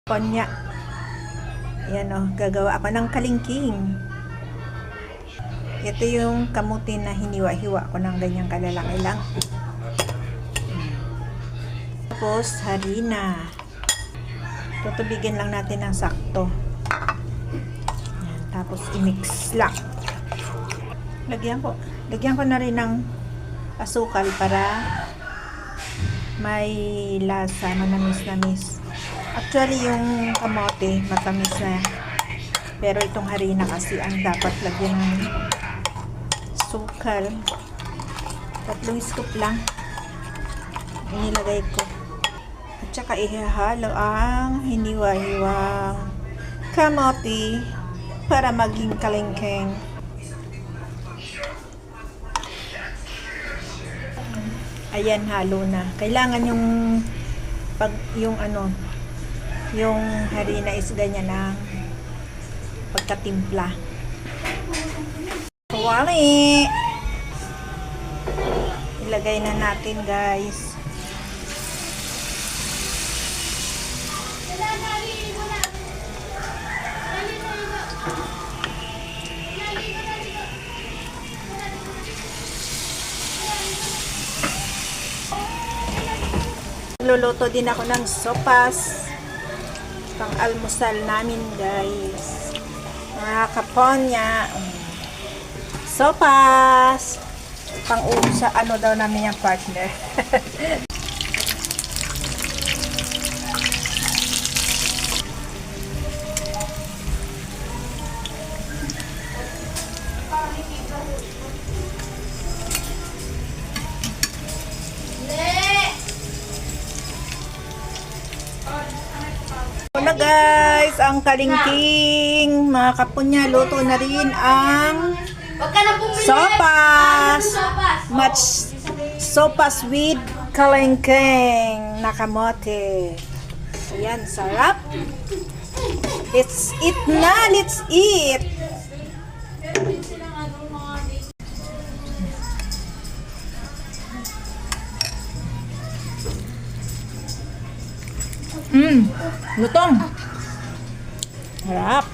Konya. Ayan o, gagawa ako ng kalingking. Ito yung kamuti na hiniwa-hiwa ko ng ganyang kalalaki lang. Tapos, harina. Tutubigin lang natin ng sakto. Ayan, tapos, i-mix lang. Lagyan ko na rin ng asukal para may lasa, manamis-namis. Actually, yung kamote, matamis na. Pero itong harina kasi ang dapat lagyan ng sukal. 3 scoop lang inilagay ko. At saka ihahalo ang hiniwa-hiwang kamote para maging kalingking. Ayan, halo na. Kailangan yung harina is ganyan ang pagkatimpla. Wali! Ilagay na natin, guys. Luluto din ako ng sopas pang almusal namin, guys. Mga kaponya. Sopas pang sa ano daw namin yung partner. Wala guys, ang kalingking, mga kapunya, luto na rin ang sopas. Sopas with kalingking na kamote. Ayan, sarap. Let's eat na, let's eat. Lutong. Harap.